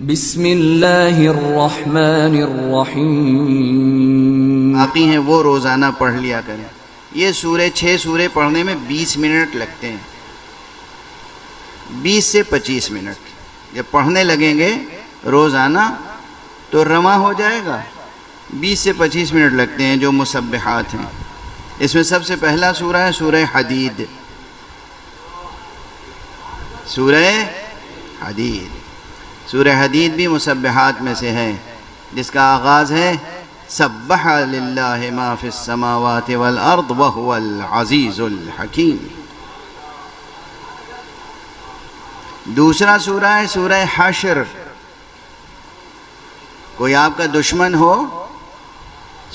بسم اللہ الرحمن الرحیم. باقی ہیں وہ روزانہ پڑھ لیا کریں. یہ سورہ 6 سورے پڑھنے میں 20 منٹ لگتے ہیں، 20 سے 25 منٹ. جب پڑھنے لگیں گے روزانہ تو رواں ہو جائے گا. 20 سے 25 منٹ لگتے ہیں جو مسبحات ہیں. اس میں سب سے پہلا سورہ ہے سورہ حدید. سورہ حدید، سورہ حدید بھی مسبحات میں سے ہے، جس کا آغاز ہے سبح للہ ما فی السماوات والارض وہو العزیز الحکیم. دوسرا سورہ ہے سورہ حشر. کوئی آپ کا دشمن ہو،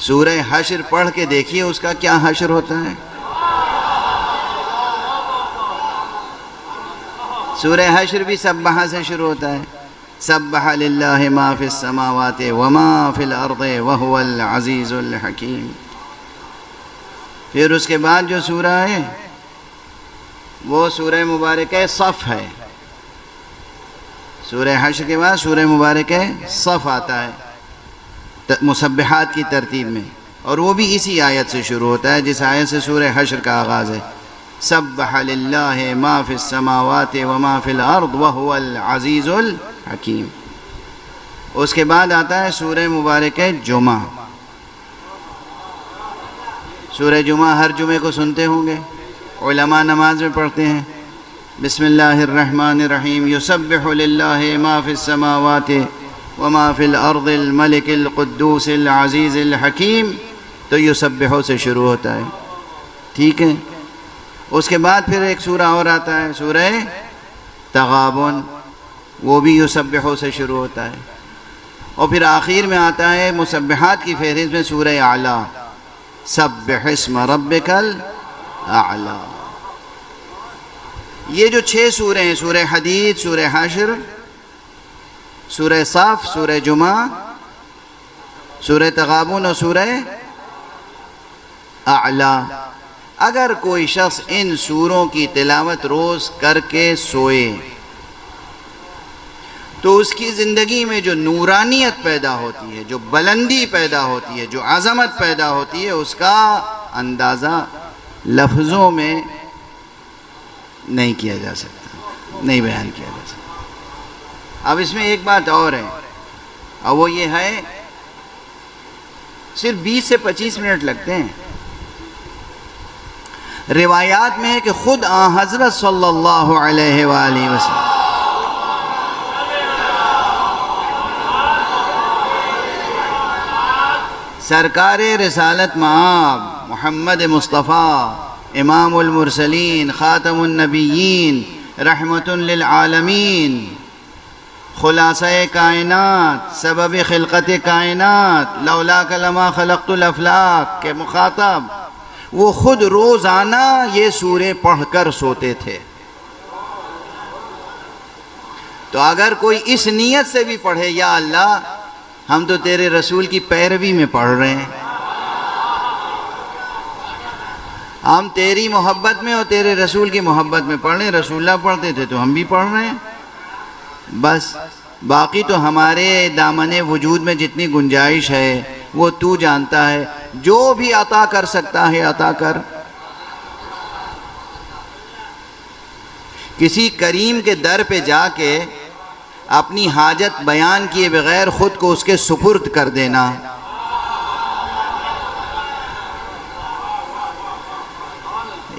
سورہ حشر پڑھ کے دیکھیے اس کا کیا حشر ہوتا ہے. سورہ حشر بھی سبحہ سے شروع ہوتا ہے. سبح للہ ما فی السماوات وما فی الارض وہو العزیز الحکیم. پھر اس کے بعد جو سورہ ہے وہ سورہ مبارکہ صف ہے. سورہ حشر کے بعد سورہ مبارکہ صف آتا ہے مسبحات کی ترتیب میں، اور وہ بھی اسی آیت سے شروع ہوتا ہے جس آیت سے سورہ حشر کا آغاز ہے. سبح للہ ما فی السماوات وما فی الارض وہو العزیز الحکیم. اس کے بعد آتا ہے سورہ مبارکہ جمعہ. سورہ جمعہ ہر جمعے کو سنتے ہوں گے، علماء نماز میں پڑھتے ہیں. بسم اللہ الرحمن الرحیم. یسبح للہ ما فی السماوات وما فی الارض الملک القدوس العزیز الحکیم. تو یسبحو سے شروع ہوتا ہے، ٹھیک ہے. اس کے بعد پھر ایک سورہ اور آتا ہے سورہ تغابن، وہ بھی یسبحو سے شروع ہوتا ہے. اور پھر آخر میں آتا ہے مسبحات کی فہرست میں سورہ اعلیٰ. سبح اسم ربک الاعلیٰ. یہ جو 6 سورے ہیں، سورہ حدید، سورہ حشر، سورہ صف، سورہ جمعہ، سورہ تغابن اور سورہ اعلیٰ، اگر کوئی شخص ان سوروں کی تلاوت روز کر کے سوئے تو اس کی زندگی میں جو نورانیت پیدا ہوتی ہے، جو بلندی پیدا ہوتی ہے، جو عظمت پیدا ہوتی ہے، اس کا اندازہ لفظوں میں نہیں کیا جا سکتا، نہیں بیان کیا جا سکتا. اب اس میں ایک بات اور ہے، اور وہ یہ ہے صرف 20 سے 25 منٹ لگتے ہیں. روایات میں ہے کہ خود آن حضرت صلی اللہ علیہ وآلہ وسلم سرکار رسالت مآب محمد مصطفیٰ امام المرسلین خاتم النبیین رحمت للعالمین خلاصہ کائنات سبب خلقت کائنات لولاک لما خلقت الافلاک کے مخاطب، وہ خود روزانہ یہ سورے پڑھ کر سوتے تھے. تو اگر کوئی اس نیت سے بھی پڑھے، یا اللہ ہم تو تیرے رسول کی پیروی میں پڑھ رہے ہیں، ہم تیری محبت میں اور تیرے رسول کی محبت میں پڑھ رہے ہیں. رسول اللہ پڑھتے تھے تو ہم بھی پڑھ رہے ہیں. بس باقی تو ہمارے دامن وجود میں جتنی گنجائش ہے وہ تو جانتا ہے. جو بھی عطا کر سکتا ہے عطا کر. کسی کریم کے در پہ جا کے اپنی حاجت بیان کیے بغیر خود کو اس کے سپرد کر دینا،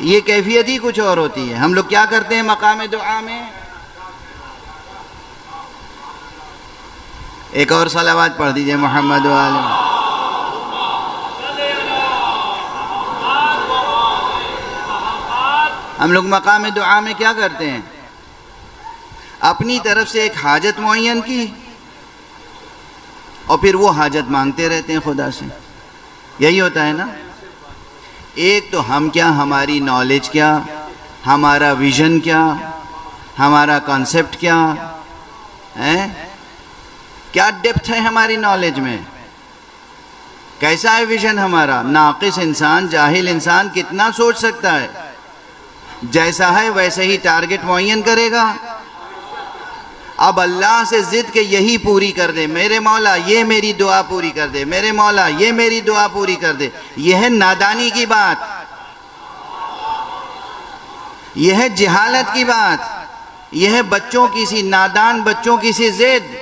یہ کیفیت ہی کچھ اور ہوتی ہے. ہم لوگ کیا کرتے ہیں مقام دعا میں؟ ایک اور صلوات پڑھ دیجئے محمد وآلہ. ہم لوگ مقام دعا میں کیا کرتے ہیں؟ اپنی طرف سے ایک حاجت معین کی اور پھر وہ حاجت مانگتے رہتے ہیں خدا سے. یہی ہوتا ہے نا. ایک تو ہم کیا، ہماری نالج کیا، ہمارا ویژن کیا، ہمارا کانسیپٹ کیا ہے، کیا ڈیپتھ ہے ہماری نالج میں، کیسا ہے ویژن ہمارا. ناقص انسان، جاہل انسان کتنا سوچ سکتا ہے؟ جیسا ہے ویسے ہی ٹارگٹ معین کرے گا. اب اللہ سے ضد کہ یہی پوری کر دے، میرے مولا یہ میری دعا پوری کر دے، میرے مولا یہ میری دعا پوری کر دے، یہ ہے نادانی کی بات، یہ ہے جہالت کی بات، یہ ہے بچوں کی سی نادان بچوں کی سی ضد۔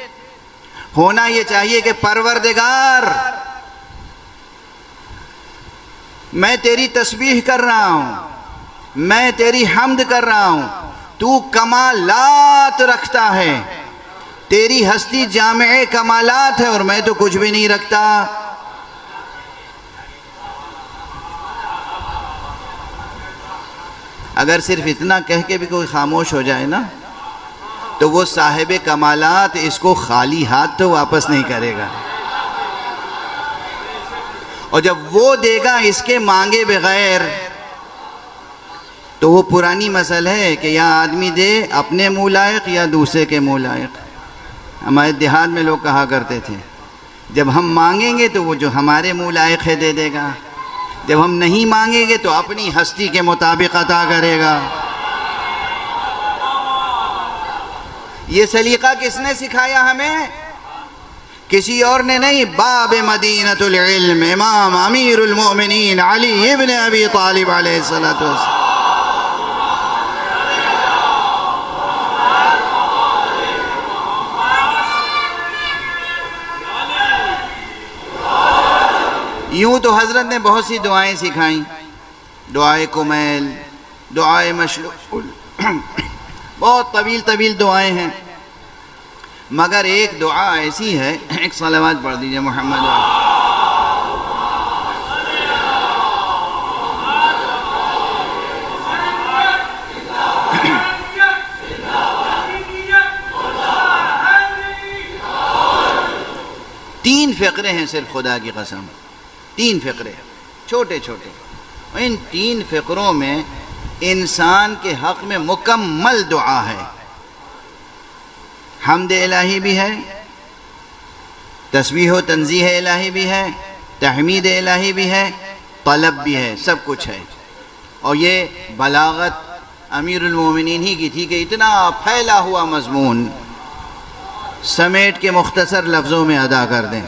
ہونا یہ چاہیے کہ پروردگار میں تیری تسبیح کر رہا ہوں، میں تیری حمد کر رہا ہوں، تو کمالات رکھتا ہے، تیری ہستی جامع کمالات ہے اور میں تو کچھ بھی نہیں رکھتا۔ اگر صرف اتنا کہہ کے بھی کوئی خاموش ہو جائے نا تو وہ صاحب کمالات اس کو خالی ہاتھ تو واپس نہیں کرے گا، اور جب وہ دے گا اس کے مانگے بغیر تو وہ پرانی مسئلہ ہے کہ یا آدمی دے اپنے منہ لائق یا دوسرے کے منہ لائق۔ ہمارے دیہات میں لوگ کہا کرتے تھے جب ہم مانگیں گے تو وہ جو ہمارے منہ لائق ہے دے دے گا، جب ہم نہیں مانگیں گے تو اپنی ہستی کے مطابق عطا کرے گا۔ یہ سلیقہ کس نے سکھایا ہمیں؟ کسی اور نے نہیں، باب مدینۃ العلم امام امیر المؤمنین علی ابن ابی طالب علیہ السلام۔ یوں تو حضرت نے بہت سی دعائیں سکھائیں، دعائے کمیل، دعائے مشلول، بہت طویل طویل دعائیں ہیں، مگر ایک دعا ایسی ہے، ایک صلوات پڑھ دیجئے محمد تین فقرے ہیں صرف، خدا کی قسم، تین فقرے چھوٹے چھوٹے، ان تین فقروں میں انسان کے حق میں مکمل دعا ہے، حمد الہی بھی ہے، تسبیح و تنزیہ الہی بھی ہے، تحمید الہی بھی ہے، طلب بھی ہے، سب کچھ ہے۔ اور یہ بلاغت امیر المومنین ہی کی تھی کہ اتنا پھیلا ہوا مضمون سمیٹ کے مختصر لفظوں میں ادا کر دیں۔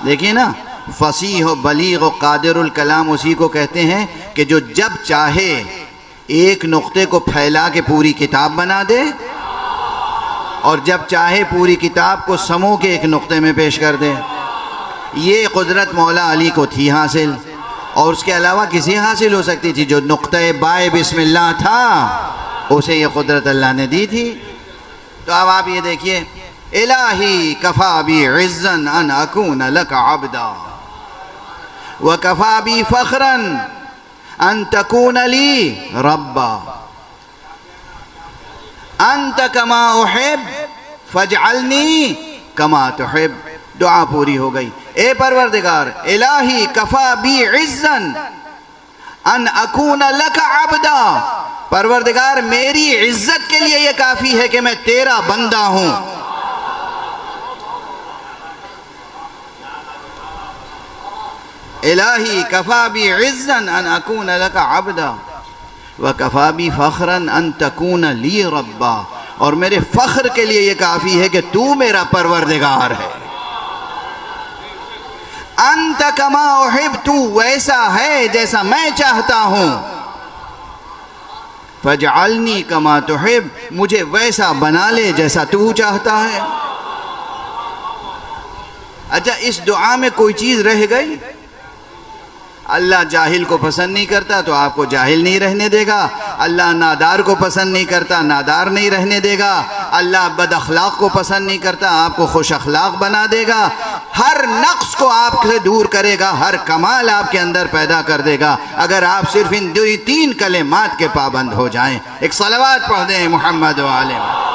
دیکھیں نا، فصیح و بلیغ و قادر الکلام اسی کو کہتے ہیں کہ جو جب چاہے ایک نقطے کو پھیلا کے پوری کتاب بنا دے، اور جب چاہے پوری کتاب کو سمو کے ایک نقطے میں پیش کر دے۔ یہ قدرت مولا علی کو تھی حاصل، اور اس کے علاوہ کسی حاصل ہو سکتی تھی؟ جو نقطۂ بائے بسم اللہ تھا اسے یہ قدرت اللہ نے دی تھی۔ تو اب آپ یہ دیکھیے، الہی کفا بی عزا ان اکون لک عبدا وکفا بی فخرا ان تکون لی ربا انت کما احب فاجعلنی کما تحب۔ دعا پوری ہو گئی۔ اے پروردگار، الہی کفا بی عزا ان اکون لک عبدا، پروردگار میری عزت کے لیے یہ کافی ہے کہ میں تیرا بندہ ہوں۔ الہی کفا بی عزا ان اکون لک عبدا وکفا بی فخرا ان تکون لی ربا، اور میرے فخر کے لیے یہ کافی ہے کہ تو میرا پروردگار ہے۔ انت کما احب، تو ویسا ہے جیسا میں چاہتا ہوں۔ فاجعلنی کما تحب، مجھے ویسا بنا لے جیسا تو چاہتا ہے۔ اچھا، اس دعا میں کوئی چیز رہ گئی؟ اللہ جاہل کو پسند نہیں کرتا تو آپ کو جاہل نہیں رہنے دے گا، اللہ نادار کو پسند نہیں کرتا نادار نہیں رہنے دے گا، اللہ بد اخلاق کو پسند نہیں کرتا آپ کو خوش اخلاق بنا دے گا، ہر نقص کو آپ سے دور کرے گا، ہر کمال آپ کے اندر پیدا کر دے گا اگر آپ صرف ان تین کلمات کے پابند ہو جائیں۔ ایک صلوات پڑھ دیں محمد و آلہ۔